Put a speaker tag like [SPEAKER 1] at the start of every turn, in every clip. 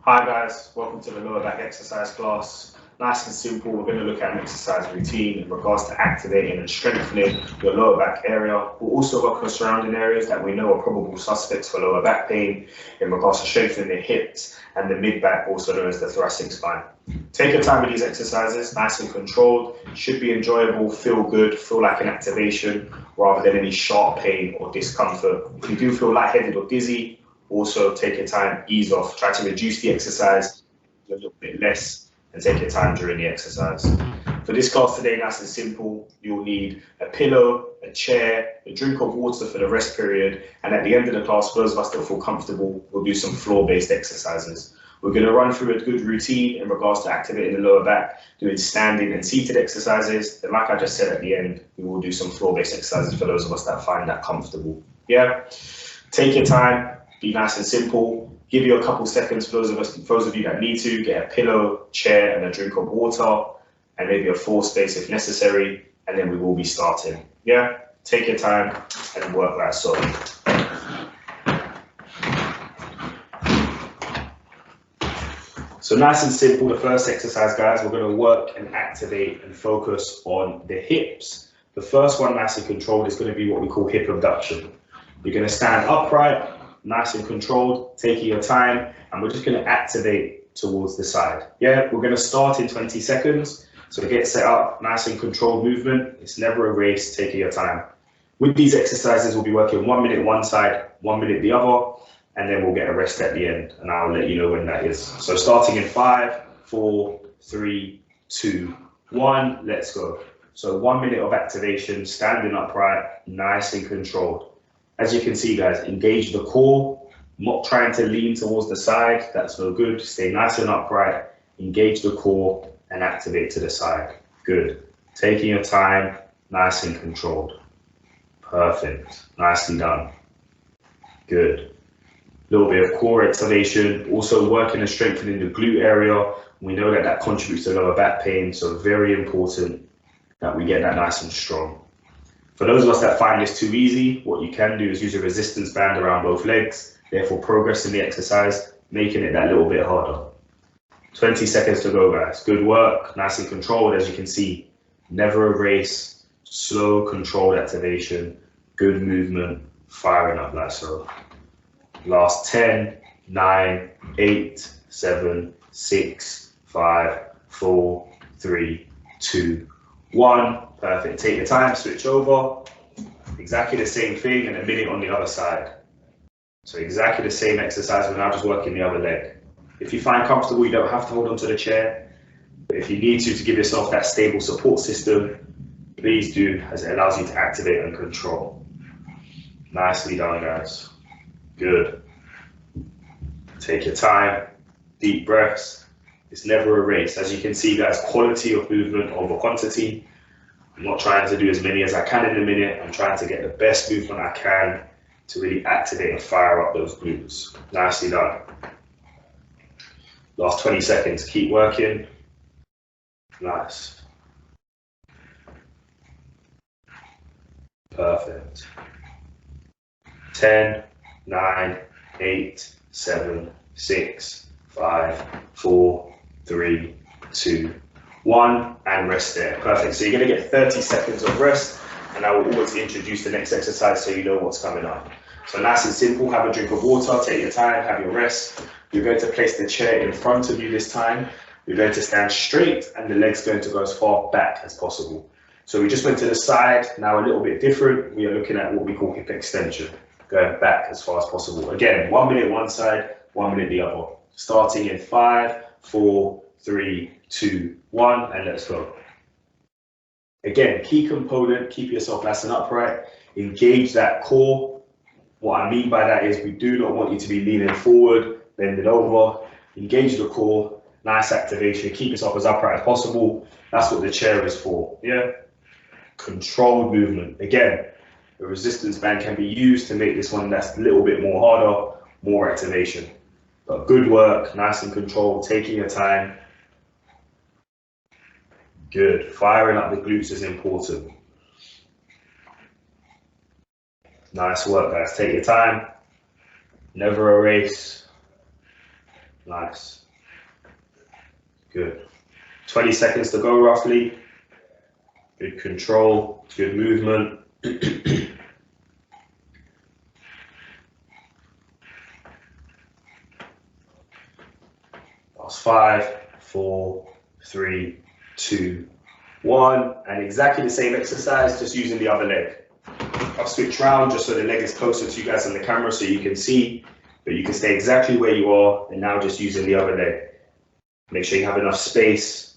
[SPEAKER 1] Hi guys, welcome to the lower back exercise class. Nice and simple, we're going to look at an exercise routine in regards to activating and strengthening your lower back area. We'll also work on surrounding areas that we know are probable suspects for lower back pain in regards to strengthening the hips and the mid back, also known as the thoracic spine. Take your time with these exercises, nice and controlled, should be enjoyable, feel good, feel like an activation rather than any sharp pain or discomfort. If you do feel lightheaded or dizzy, also take your time, ease off, try to reduce the exercise a little bit less and take your time during the exercise. For this class today, nice and simple, you'll need a pillow, a chair, a drink of water for the rest period, and at the end of the class, for those of us that feel comfortable, we'll do some floor-based exercises. We're going to run through a good routine in regards to activating the lower back, doing standing and seated exercises, and like I just said at the end, we will do some floor-based exercises for those of us that find that comfortable. Yeah, take your time. Be nice and simple. Give you a couple seconds for those of you that need to get a pillow, chair, and a drink of water, and maybe a floor space if necessary, and then we will be starting. Yeah, take your time and work like so. So nice and simple. The first exercise, guys, we're going to work and activate and focus on the hips. The first one, nice and controlled, is going to be what we call hip abduction. You're going to stand upright, nice and controlled, taking your time, and we're just going to activate towards the side. Yeah, we're going to start in 20 seconds. So to get set up, nice and controlled movement. It's never a race, taking your time. With these exercises, we'll be working 1 minute one side, 1 minute the other, and then we'll get a rest at the end, and I'll let you know when that is. So starting in 5, 4, 3, 2, 1, let's go. So 1 minute of activation, standing upright, nice and controlled. As you can see, guys, engage the core, not trying to lean towards the side, that's no good. Stay nice and upright, engage the core and activate to the side. Good. Taking your time, nice and controlled. Perfect. Nicely done. Good. A little bit of core activation, also working and strengthening the glute area. We know that that contributes to lower back pain, so very important that we get that nice and strong. For those of us that find this too easy, what you can do is use a resistance band around both legs, therefore progressing the exercise, making it that little bit harder. 20 seconds to go, guys. Good work, nice and controlled, as you can see. Never a race, slow, controlled activation, good movement, firing up like so. Last 10, 9, 8, 7, 6, 5, 4, 3, 2, 1. Perfect. Take your time, switch over. Exactly the same thing, and a minute on the other side. So exactly the same exercise, we're now just working the other leg. If you find comfortable, you don't have to hold onto the chair. But if you need to give yourself that stable support system, please do, as it allows you to activate and control. Nicely done, guys. Good. Take your time, deep breaths. It's never a race. As you can see, guys, quality of movement over quantity. I'm not trying to do as many as I can in a minute. I'm trying to get the best movement I can to really activate and fire up those glutes. Nicely done. Last 20 seconds, keep working. Nice. Perfect. 10, 9, 8, 7, 6, 5, 4, 3, 2, 1, and rest there. Perfect. So you're going to get 30 seconds of rest, and I will always introduce the next exercise so you know what's coming up. So nice and simple, have a drink of water, take your time, have your rest. You're going to place the chair in front of you this time. You're going to stand straight, and the leg's going to go as far back as possible. So we just went to the side, now a little bit different. We are looking at what we call hip extension, going back as far as possible. Again, 1 minute one side, 1 minute the other. Starting in 5, 4, 3, 2, 1, and let's go. Again, key component, keep yourself nice and upright, engage that core. What I mean by that is we do not want you to be leaning forward, bending over, engage the core, nice activation, keep yourself as upright as possible. That's what the chair is for, yeah? Controlled movement. Again, the resistance band can be used to make this one that's a little bit more harder, more activation. But good work, nice and controlled, taking your time. Good, firing up the glutes is important. Nice work, guys, take your time. Never a race. Nice. Good. 20 seconds to go roughly. Good control, good movement. Last 5, 4, 3, 2, 1. And exactly the same exercise, just using the other leg. I'll switch round just so the leg is closer to you guys on the camera so you can see, but you can stay exactly where you are and now just using the other leg. Make sure you have enough space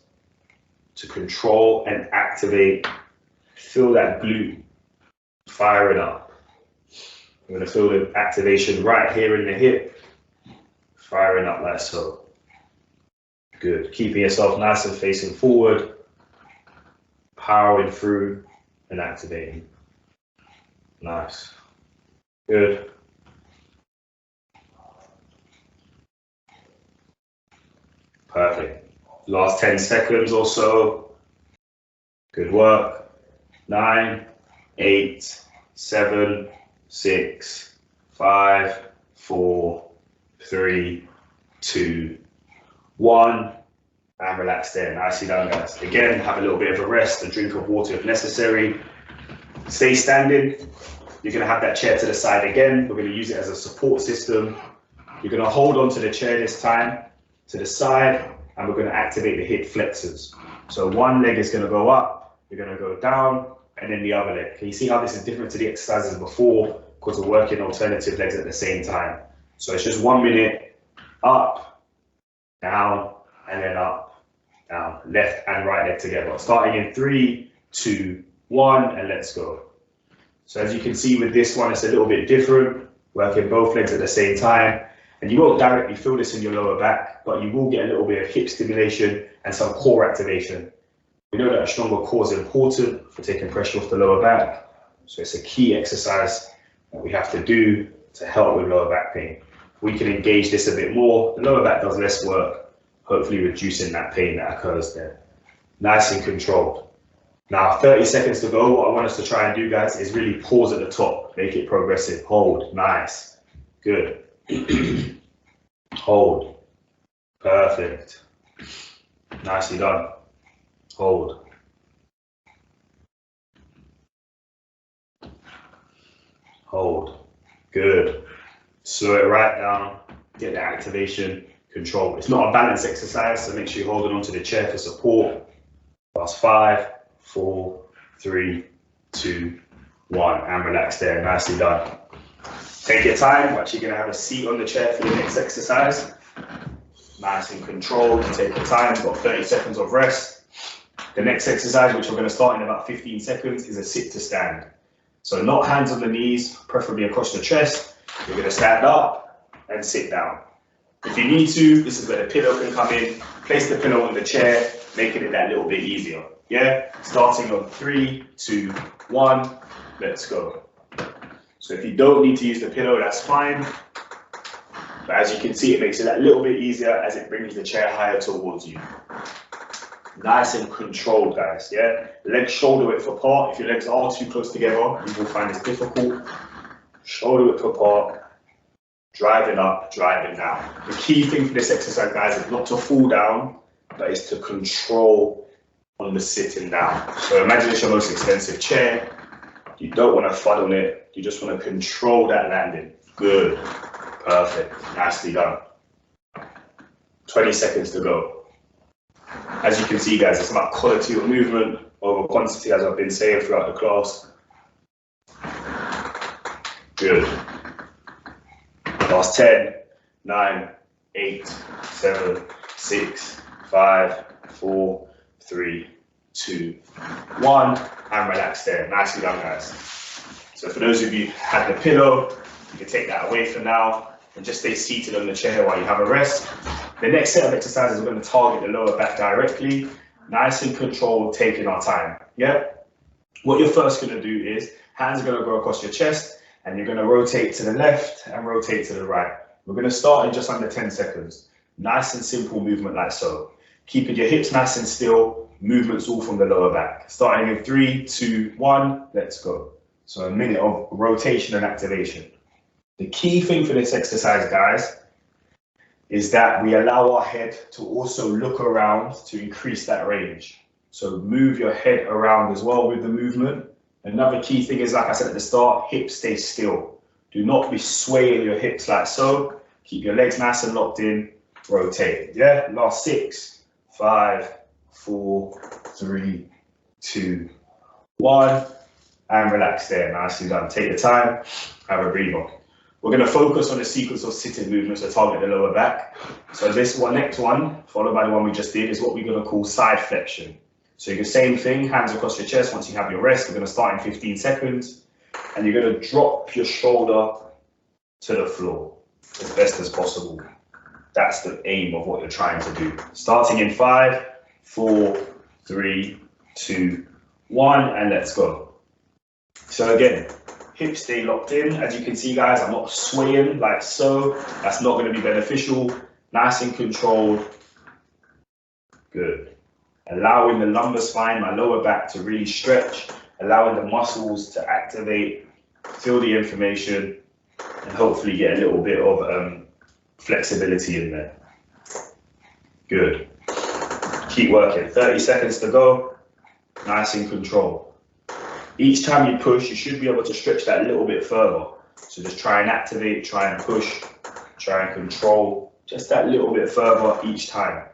[SPEAKER 1] to control and activate. Feel that glute firing up. I'm going to feel the activation right here in the hip, firing up like so. Good. Keeping yourself nice and facing forward, powering through and activating. Nice. Good. Perfect. Last 10 seconds or so. Good work. 9, 8, 7, 6, 5, 4, 3, 2, 1. And relax there. Nicely done, guys. Again, have a little bit of a rest, a drink of water if necessary. Stay standing. You're going to have that chair to the side again. We're going to use it as a support system. You're going to hold on to the chair this time to the side, and we're going to activate the hip flexors. So one leg is going to go up, you're going to go down, and then the other leg. Can you see how this is different to the exercises before? Because we're working alternative legs at the same time. So it's just 1 minute, up, down, and then up, down. Left and right leg together. Starting in 3, 2, 1, and let's go. So as you can see with this one, it's a little bit different, working both legs at the same time. And you won't directly feel this in your lower back, but you will get a little bit of hip stimulation and some core activation. We know that a stronger core is important for taking pressure off the lower back. So it's a key exercise that we have to do to help with lower back pain. We can engage this a bit more. The lower back does less work, hopefully reducing that pain that occurs there. Nice and controlled. Now, 30 seconds to go. What I want us to try and do, guys, is really pause at the top. Make it progressive. Hold. Nice. Good. Hold. Perfect. Nicely done. Hold. Hold. Good. Slow it right down. Get the activation. Control. It's not a balance exercise, so make sure you're holding onto the chair for support. Last 5, 4, 3, 2, 1, and relax there. Nicely done. Take your time. We're actually going to have a seat on the chair for the next exercise. Nice and controlled. Take your time. Got 30 seconds of rest. The next exercise, which we're going to start in about 15 seconds, is a sit to stand. So not hands on the knees, preferably across the chest. You're going to stand up and sit down. If you need to, this is where the pillow can come in. Place the pillow on the chair, making it that little bit easier. Yeah, starting on 3, 2, 1, let's go. So if you don't need to use the pillow, that's fine. But as you can see, it makes it that little bit easier as it brings the chair higher towards you. Nice and controlled, guys, yeah? Legs shoulder width apart. If your legs are too close together, you will find this difficult. Shoulder width apart, driving up, driving down. The key thing for this exercise, guys, is not to fall down, but is to control on the sitting down. So imagine it's your most expensive chair. You don't want to fuddle it. You just want to control that landing. Good. Perfect. Nicely done. 20 seconds to go. As you can see, guys, it's about quality of movement over quantity, as I've been saying throughout the class. Good. Last 10, 9, 8, 7, 6, 5, 4, 3, 2, 1, and relax there. Nicely done, guys. So for those of you who had the pillow, you can take that away for now and just stay seated on the chair while you have a rest. The next set of exercises, we're going to target the lower back directly, nice and controlled, taking our time. Yeah. What you're first going to do is hands are going to go across your chest and you're going to rotate to the left and rotate to the right. We're going to start in just under 10 seconds. Nice and simple movement like so. Keeping your hips nice and still, movements all from the lower back. Starting in 3, 2, 1, let's go. So a minute of rotation and activation. The key thing for this exercise, guys, is that we allow our head to also look around to increase that range. So move your head around as well with the movement. Another key thing is, like I said at the start, hips stay still. Do not be swaying your hips like so. Keep your legs nice and locked in. Rotate. Yeah, last 6, 5, 4, 3, 2, 1, and relax there. Nicely done. Take your time. Have a breathe on. We're going to focus on a sequence of sitting movements to target the lower back. So this one, next one, followed by the one we just did, is what we're going to call side flexion. So you do the same thing, hands across your chest. Once you have your rest, we're going to start in 15 seconds. And you're going to drop your shoulder to the floor as best as possible. That's the aim of what you're trying to do. Starting in 5, 4, 3, 2, 1, and let's go. So again, hips stay locked in. As you can see, guys, I'm not swaying like so. That's not going to be beneficial. Nice and controlled. Good. Allowing the lumbar spine, my lower back, to really stretch, allowing the muscles to activate, feel the information, and hopefully get a little bit of flexibility in there. Good. Keep working. 30 seconds to go. Nice and controlled. Each time you push, you should be able to stretch that a little bit further. So just try and activate, try and push, try and control just that little bit further each time.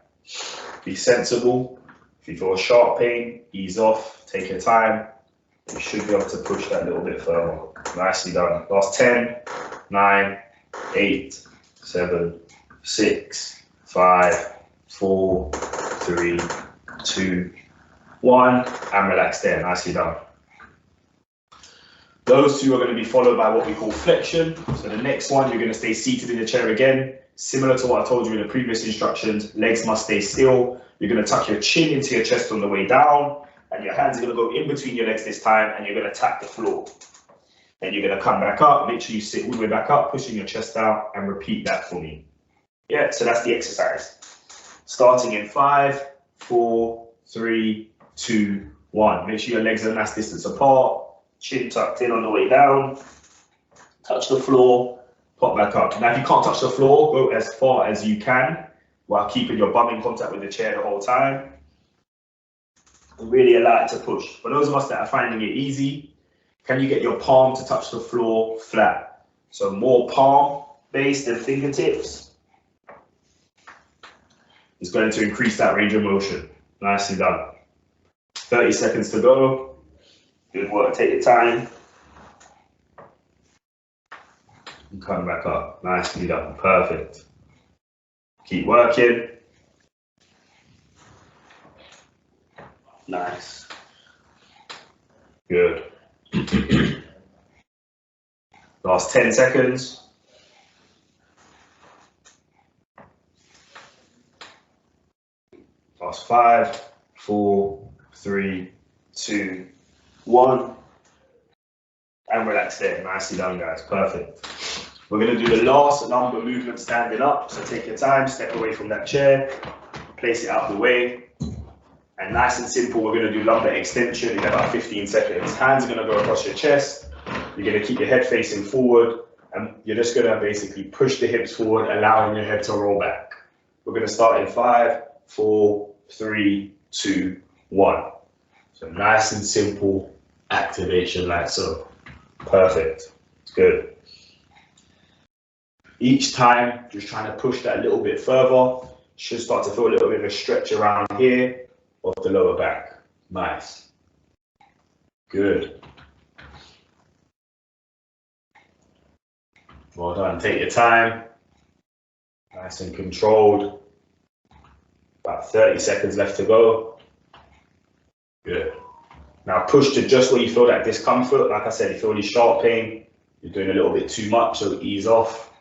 [SPEAKER 1] Be sensible. If you feel a sharp pain, ease off, take your time. You should be able to push that little bit further. Nicely done. Last 10, 9, 8, 7, 6, 5, 4, 3, 2, 1, and relax there. Nicely done. Those two are going to be followed by what we call flexion. So the next one, you're going to stay seated in the chair again. Similar to what I told you in the previous instructions, legs must stay still. You're going to tuck your chin into your chest on the way down, and your hands are going to go in between your legs this time, and you're going to tap the floor. Then you're going to come back up, make sure you sit all the way back up, pushing your chest out, and repeat that for me. Yeah, so that's the exercise. Starting in 5, 4, 3, 2, 1. Make sure your legs are a nice distance apart, chin tucked in on the way down, touch the floor, pop back up. Now, if you can't touch the floor, go as far as you can while keeping your bum in contact with the chair the whole time. And really allow it to push. For those of us that are finding it easy, can you get your palm to touch the floor flat? So more palm base than fingertips is going to increase that range of motion. Nicely done. 30 seconds to go. Good work, take your time. And come back up. Nicely done, perfect. Keep working. Nice. Good. Last 10 seconds. Last 5, 4, 3, 2, 1. And relax there. Nicely done, guys. Perfect. We're going to do the last number movement standing up. So take your time, step away from that chair, place it out of the way. And nice and simple, we're going to do lumbar extension in about 15 seconds. Hands are going to go across your chest. You're going to keep your head facing forward. And you're just going to basically push the hips forward, allowing your head to roll back. We're going to start in 5, 4, 3, 2, 1. So nice and simple activation like so. Perfect. Good. Each time, just trying to push that a little bit further. Should start to feel a little bit of a stretch around here of the lower back. Nice. Good. Well done. Take your time. Nice and controlled. About 30 seconds left to go. Good. Now push to just where you feel that discomfort. Like I said, if you feel any sharp pain, you're doing a little bit too much, so ease off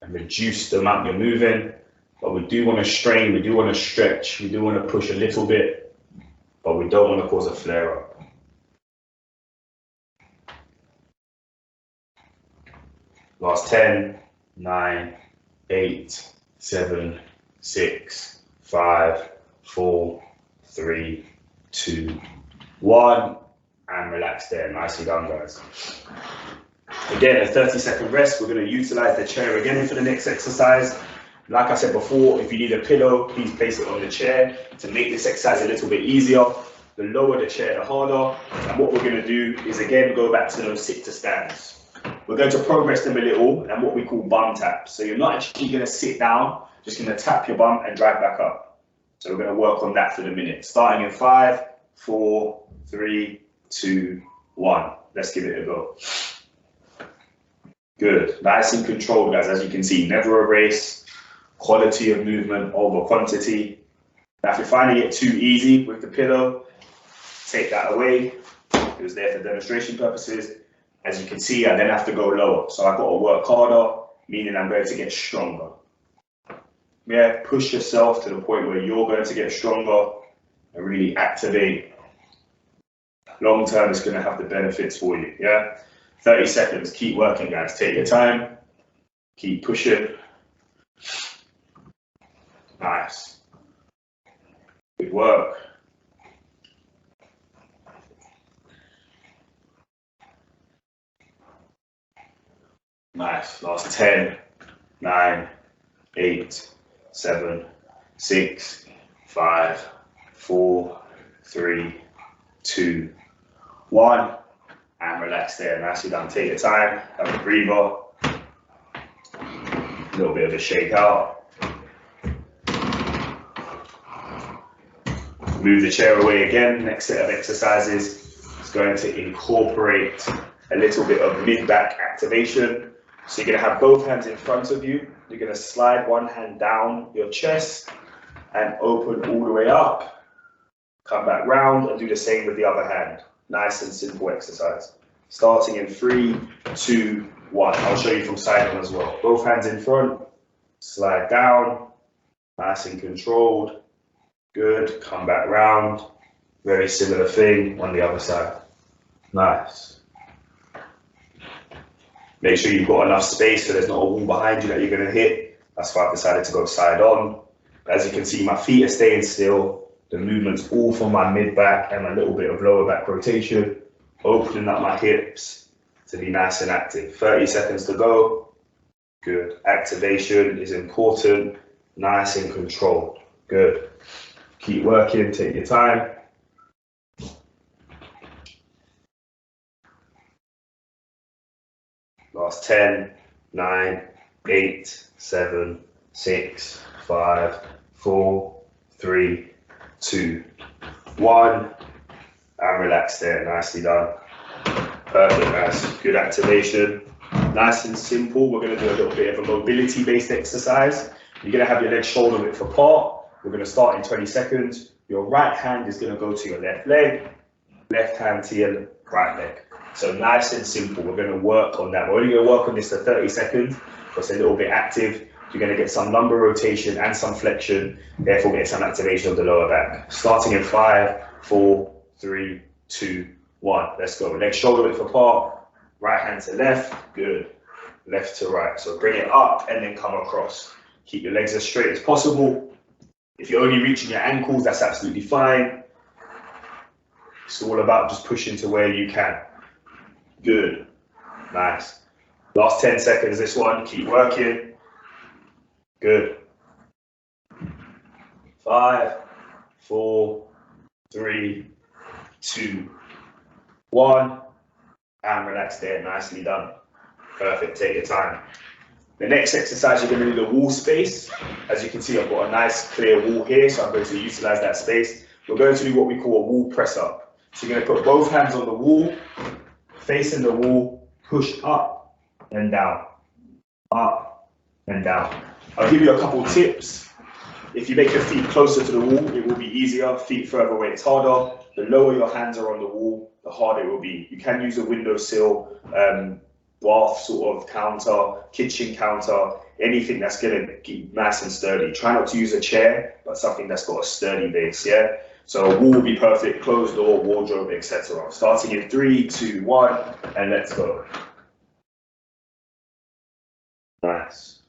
[SPEAKER 1] and reduce the amount you're moving. But we do want to strain, we do want to stretch, we do want to push a little bit, but we don't want to cause a flare up. Last 10, 9, 8, 7, 6, 5, 4, 3, 2, 1, and relax there. Nicely done, guys. Again, a 30-second rest. We're going to utilize the chair again for the next exercise. Like I said before, if you need a pillow, please place it on the chair to make this exercise a little bit easier. The lower the chair, the harder. And what we're going to do is again go back to those sit to stands. We're going to progress them a little and what we call bum taps. So you're not actually going to sit down, just going to tap your bum and drag back up. So we're going to work on that for the minute. Starting in 5, 4, 3, 2, 1. Let's give it a go. Good. Nice and controlled, guys. As you can see, never a race. Quality of movement over quantity. Now, if you're finding it too easy with the pillow, take that away. It was there for demonstration purposes. As you can see, I then have to go lower. So I've got to work harder, meaning I'm going to get stronger. Yeah, push yourself to the point where you're going to get stronger and really activate. Long term, it's going to have the benefits for you. Yeah, 30 seconds. Keep working, guys. Take your time. Keep pushing. Nice. Good work. Nice. Last 10, 9, 8, 7, 6, 5, 4, 3, 2, 1. And relax there. Nicely done. Take your time. Have a breather. A little bit of a shake out. Move the chair away again. Next set of exercises is going to incorporate a little bit of mid-back activation. So you're going to have both hands in front of you. You're going to slide one hand down your chest and open all the way up. Come back round and do the same with the other hand. Nice and simple exercise. Starting in 3, 2, 1. I'll show you from side on as well. Both hands in front. Slide down. Nice and controlled. Good, come back round. Very similar thing on the other side. Nice. Make sure you've got enough space so there's not a wall behind you that you're going to hit. That's why I've decided to go side on. As you can see, my feet are staying still. The movement's all from my mid back and a little bit of lower back rotation. Opening up my hips to be nice and active. 30 seconds to go. Good. Activation is important. Nice and controlled. Good. Keep working, take your time. Last 10, 9, 8, 7, 6, 5, 4, 3, 2, 1. And relax there, nicely done. Perfect, guys. Good activation. Nice and simple. We're going to do a little bit of a mobility-based exercise. You're going to have your legs shoulder width apart. We're going to start in 20 seconds. Your right hand is going to go to your left leg, left hand to your right leg. So nice and simple. We're going to work on that. We're only going to work on this for 30 seconds. It's a little bit active. You're going to get some lumbar rotation and some flexion, therefore get some activation of the lower back. Starting in 5, 4, 3, 2, 1. Let's go. Legs shoulder width apart. Right hand to left. Good. Left to right. So bring it up and then come across. Keep your legs as straight as possible. If you're only reaching your ankles, that's absolutely fine. It's all about just pushing to where you can. Good. Nice. Last 10 seconds, this one. Keep working. Good. 5, 4, 3, 2, 1. And relax there. Nicely done. Perfect. Take your time. The next exercise, you're going to need a wall space. As you can see, I've got a nice clear wall here, so I'm going to utilize that space. We're going to do what we call a wall press up. So you're going to put both hands on the wall, facing the wall, push up and down, up and down. I'll give you a couple tips. If you make your feet closer to the wall, it will be easier. Feet further away, it's harder. The lower your hands are on the wall, the harder it will be. You can use a windowsill, bath sort of counter, kitchen counter, anything that's going to keep nice and sturdy. Try not to use a chair, but something that's got a sturdy base, yeah? So a wall will be perfect, closed door, wardrobe, etc. Starting in 3, 2, 1, and let's go. Nice.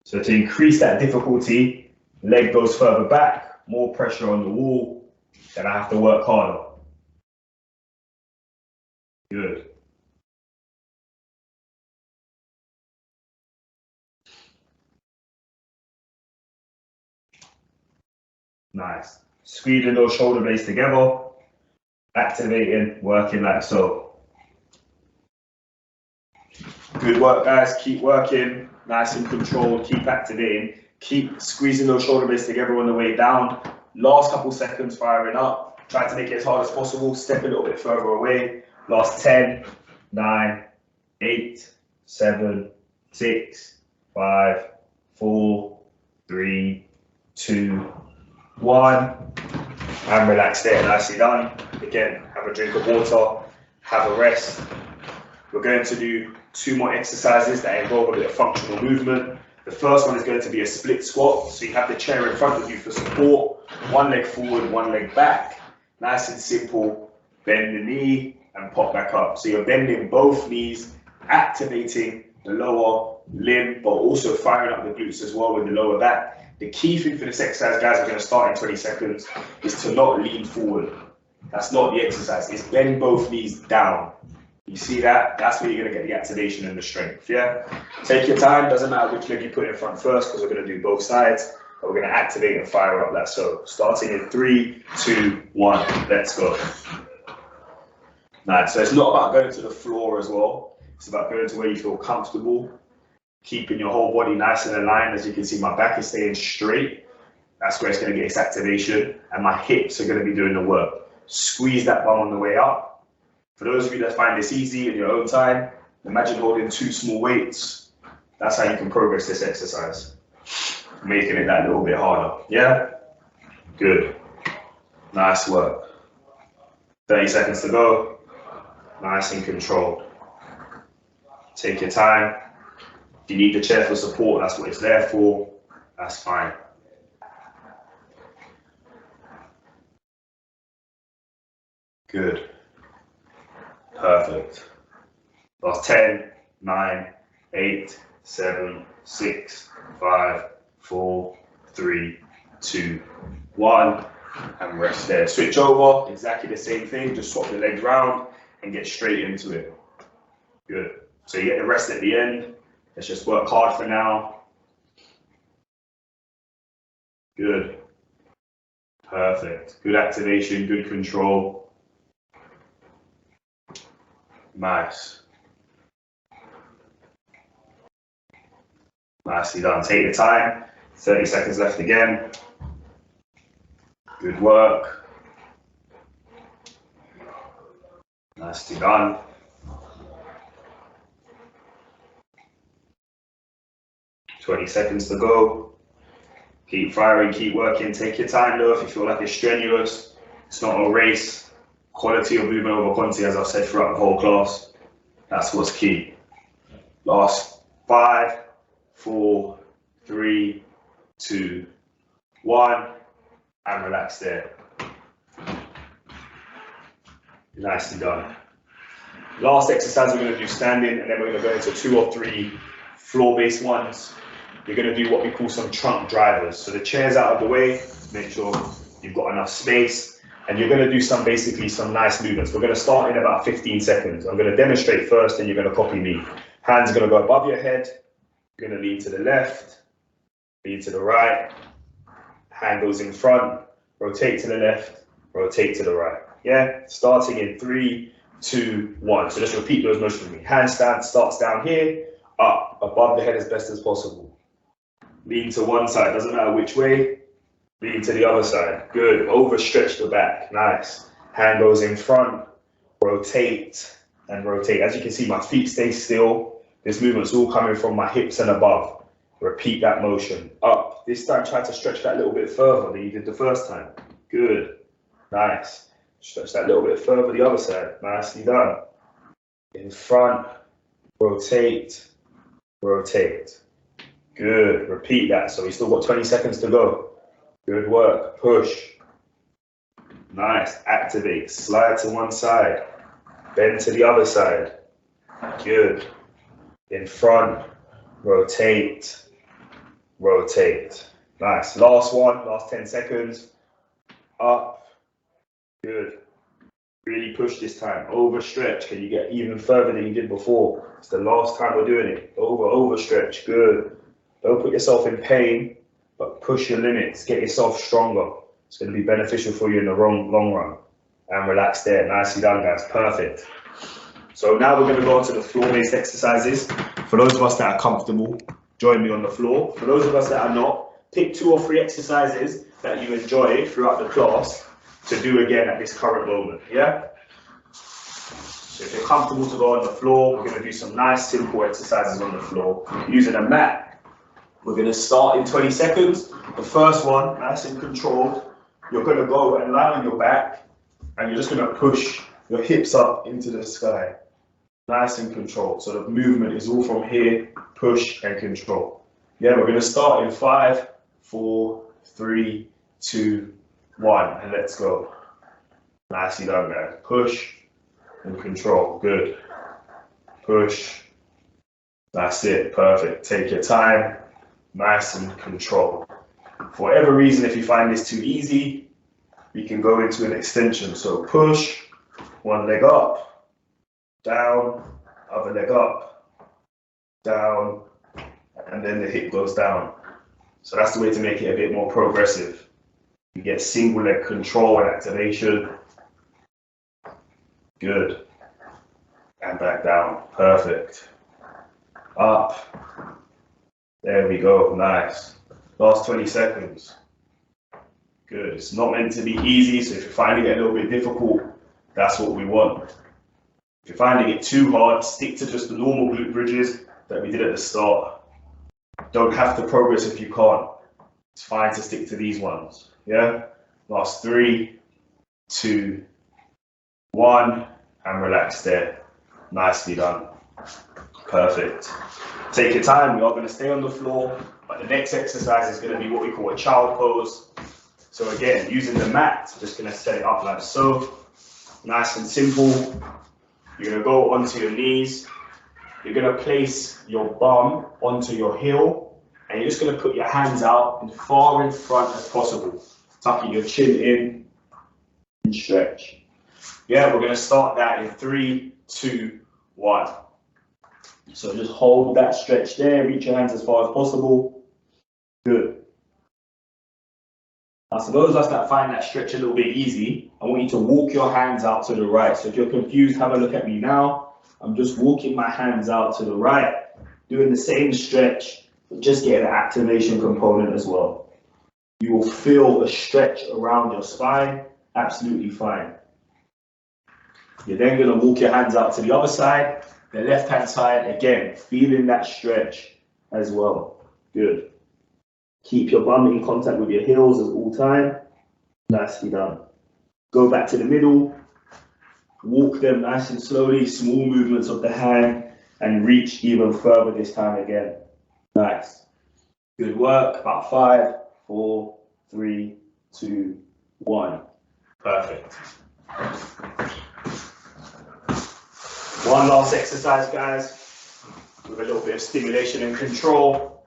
[SPEAKER 1] So to increase that difficulty, leg goes further back, more pressure on the wall, then I have to work harder. Good. Nice. Squeezing those shoulder blades together, activating, working like so. Good work, guys. Keep working. Nice and controlled. Keep activating. Keep squeezing those shoulder blades together on the way down. Last couple seconds firing up. Try to make it as hard as possible. Step a little bit further away. Last 10, 9, 8, 7, 6, 5, 4, 3, 2, 1. And relax there. Nicely done. Again, have a drink of water. Have a rest. We're going to do 2 more exercises that involve a bit of functional movement. The first one is going to be a split squat. So you have the chair in front of you for support. 1 leg forward, 1 leg back. Nice and simple. Bend the knee and pop back up. So you're bending both knees, activating the lower limb, but also firing up the glutes as well with the lower back. The key thing for this exercise, guys, we're going to start in 20 seconds, is to not lean forward. That's not the exercise. It's bend both knees down. You see that? That's where you're going to get the activation and the strength, yeah? Take your time. Doesn't matter which leg you put in front first, because we're going to do both sides. But we're going to activate and fire up that. So starting in 3, 2, 1. Let's go. Nice. So it's not about going to the floor as well. It's about going to where you feel comfortable, keeping your whole body nice and aligned. As you can see, my back is staying straight. That's where it's going to get its activation. And my hips are going to be doing the work. Squeeze that bum on the way up. For those of you that find this easy in your own time, imagine holding 2 small weights. That's how you can progress this exercise. Making it that little bit harder. Yeah? Good. Nice work. 30 seconds to go. Nice and controlled. Take your time. If you need the chair for support, that's what it's there for. That's fine. Good. Perfect. Last 10, 9, 8, 7, 6, 5, 4, 3, 2, 1. And rest there. Switch over. Exactly the same thing. Just swap the legs round and get straight into it. Good. So you get the rest at the end. Let's just work hard for now. Good. Perfect. Good activation, good control. Nice. Nicely done. Take your time. 30 seconds left again. Good work. Nicely done. $20 seconds to go. Keep firing, keep working. Take your time though if you feel like it's strenuous. It's not a race. Quality of movement over quantity, as I've said throughout the whole class. That's what's key. Last 5, 4, 3, 2, 1. And relax there. Nicely done. Last exercise we're going to do standing, and then we're going to go into 2 or 3 floor-based ones. You're going to do what we call some trunk drivers. So the chair's out of the way, make sure you've got enough space, and you're going to do basically some nice movements. We're going to start in about 15 seconds. I'm going to demonstrate first, and you're going to copy me. Hands are going to go above your head. You're going to lean to the left, lean to the right. Hand goes in front, rotate to the left, rotate to the right. Yeah, starting in 3, 2, 1. So just repeat those motions with me. Handstand starts down here, up, above the head as best as possible. Lean to one side, doesn't matter which way. Lean to the other side. Good. Overstretch the back. Nice. Hand goes in front, rotate and rotate. As you can see, my feet stay still. This movement's all coming from my hips and above. Repeat that motion. Up. This time, try to stretch that a little bit further than you did the first time. Good. Nice. Stretch that a little bit further the other side. Nicely done. In front, rotate, rotate. Good. Repeat that. So we still got 20 seconds to go. Good work. Push. Nice. Activate. Slide to one side. Bend to the other side. Good. In front, rotate, rotate. Nice. Last one. Last 10 seconds. Up. Good. Really push this time. Overstretch. Can you get even further than you did before? It's the last time we're doing it. Overstretch. Good. Don't put yourself in pain, but push your limits. Get yourself stronger. It's going to be beneficial for you in the long run. And relax there. Nicely done, guys. Perfect. So now we're going to go on to the floor-based exercises. For those of us that are comfortable, join me on the floor. For those of us that are not, pick 2 or 3 exercises that you enjoy throughout the class to do again at this current moment, yeah? So if you're comfortable to go on the floor, we're going to do some nice simple exercises on the floor using a mat. We're going to start in 20 seconds. The first one, nice and controlled, you're going to go and lie on your back and you're just going to push your hips up into the sky. Nice and controlled. So the movement is all from here, push and control. Yeah, we're going to start in 5, 4, 3, 2, 1, and let's go. Nicely done, guys. Push and control. Good. Push. That's it. Perfect. Take your time. Nice and controlled. For whatever reason, if you find this too easy, we can go into an extension. So push, one leg up, down, other leg up, down, and then the hip goes down. So that's the way to make it a bit more progressive. You get single leg control and activation. Good. And back down. Perfect. Up. There we go. Nice. Last 20 seconds. Good. It's not meant to be easy, so if you're finding it a little bit difficult, that's what we want. If you're finding it too hard, stick to just the normal glute bridges that we did at the start. Don't have to progress if you can't. It's fine to stick to these ones. Yeah? Last 3, 2, 1, and relax there. Nicely done. Perfect. Take your time. We are going to stay on the floor, but the next exercise is going to be what we call a child pose. So again, using the mat, just going to set it up like so. Nice and simple. You're going to go onto your knees. You're going to place your bum onto your heel, and you're just going to put your hands out as far in front as possible. Tucking your chin in and stretch. Yeah, we're going to start that in 3, 2, 1. So just hold that stretch there, reach your hands as far as possible. Good. Now, for those of us that find that stretch a little bit easy, I want you to walk your hands out to the right. So if you're confused, have a look at me now. I'm just walking my hands out to the right, doing the same stretch, but just getting an activation component as well. You will feel a stretch around your spine, absolutely fine. You're then going to walk your hands out to the other side, the left-hand side, again, feeling that stretch as well. Good. Keep your bum in contact with your heels at all time. Nicely done. Go back to the middle. Walk them nice and slowly, small movements of the hand, and reach even further this time again. Nice. Good work. About 5, 4, 3, 2, 1. Perfect. One last exercise, guys, with a little bit of stimulation and control.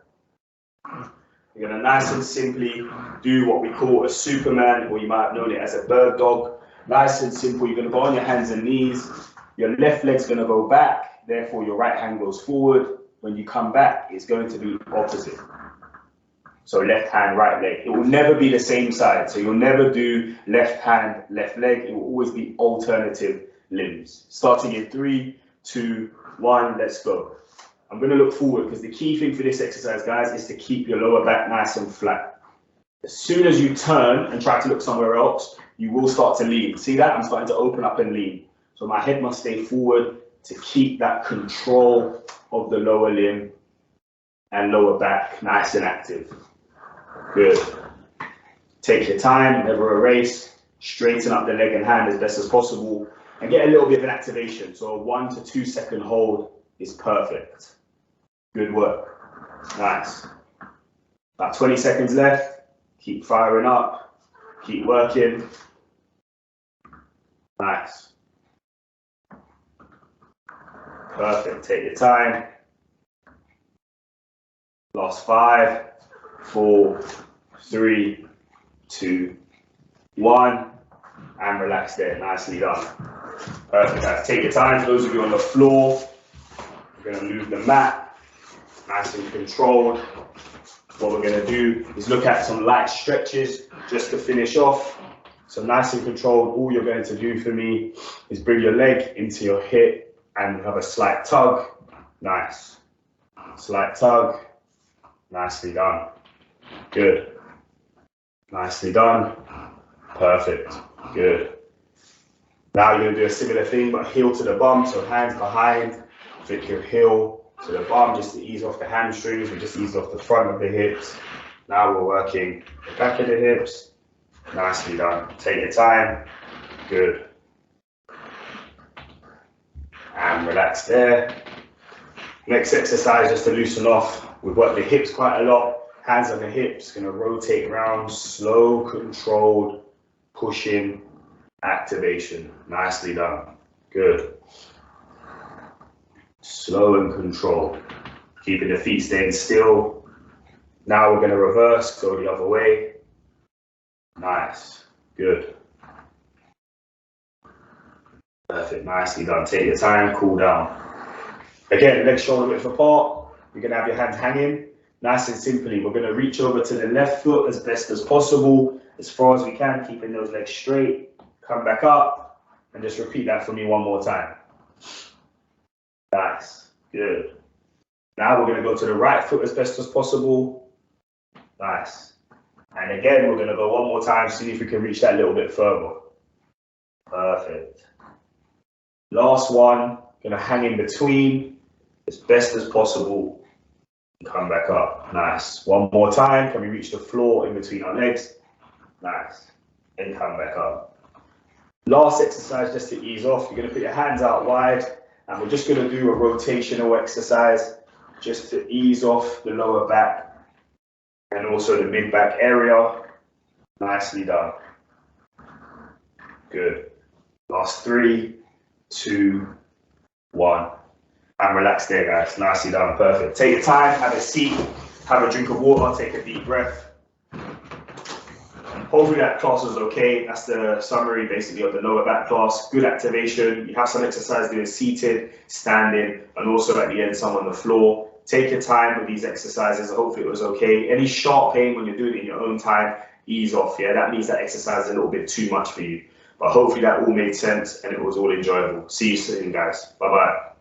[SPEAKER 1] You're going to nice and simply do what we call a Superman, or you might have known it as a bird dog. Nice and simple. You're going to go on your hands and knees. Your left leg's going to go back, therefore your right hand goes forward. When you come back, it's going to be opposite. So left hand, right leg. It will never be the same side. So you'll never do left hand, left leg. It will always be alternative limbs. Starting in 3, 2, 1, let's go. I'm going to look forward because the key thing for this exercise, guys, is to keep your lower back nice and flat. As soon as you turn and try to look somewhere else, you will start to lean. See that? I'm starting to open up and lean. So my head must stay forward to keep that control of the lower limb and lower back nice and active. Good. Take your time, never erase. Straighten up the leg and hand as best as possible and get a little bit of an activation. So a 1 to 2 second hold is perfect. Good work. Nice. About 20 seconds left. Keep firing up. Keep working. Nice. Perfect. Take your time. Last 5, 4, 3, 2, 1. And relax there. Nicely done. Perfect, guys. Take your time. For those of you on the floor, you're going to move the mat. Nice and controlled. what we're going to do is look at some light stretches just to finish off. So nice and controlled. All you're going to do for me is bring your leg into your hip and have a slight tug. Nice. Slight tug. Nicely done. Good. Nicely done. Perfect. Good. Now you're going to do a similar thing, but heel to the bum, so hands behind. Flick your heel to the bum just to ease off the hamstrings and just ease off the front of the hips. Now we're working the back of the hips. Nicely done. Take your time. Good. And relax there. Next exercise, just to loosen off. We've worked the hips quite a lot. Hands on the hips, going to rotate around, slow, controlled, pushing, activation. Nicely done. Good. Slow and controlled. Keeping the feet staying still. Now we're going to reverse, go the other way. Nice. Good. Perfect. Nicely done. Take your time, cool down. Again, legs shoulder width apart. You're going to have your hands hanging. Nice and simply, we're going to reach over to the left foot as best as possible, as far as we can, keeping those legs straight. Come back up and just repeat that for me one more time. Nice. Good. Now we're going to go to the right foot as best as possible. Nice. And again, we're going to go one more time, see if we can reach that a little bit further. Perfect. Last one, going to hang in between as best as possible. Come back up. Nice. One more time. Can we reach the floor in between our legs? Nice. And come back up. Last exercise, just to ease off, you're going to put your hands out wide, and we're just going to do a rotational exercise just to ease off the lower back and also the mid back area. Nicely done. Good. Last 3, 2, 1. And relax there, guys. Nicely done. Perfect. Take your time, have a seat, have a drink of water, take a deep breath. Hopefully that class was okay. That's the summary basically of the lower back class. Good activation. You have some exercise doing seated, standing, and also at the end some on the floor. Take your time with these exercises. Hopefully it was okay. Any sharp pain when you're doing it in your own time, ease off. Yeah, that means that exercise is a little bit too much for you. But hopefully that all made sense and it was all enjoyable. See you soon, guys. Bye-bye.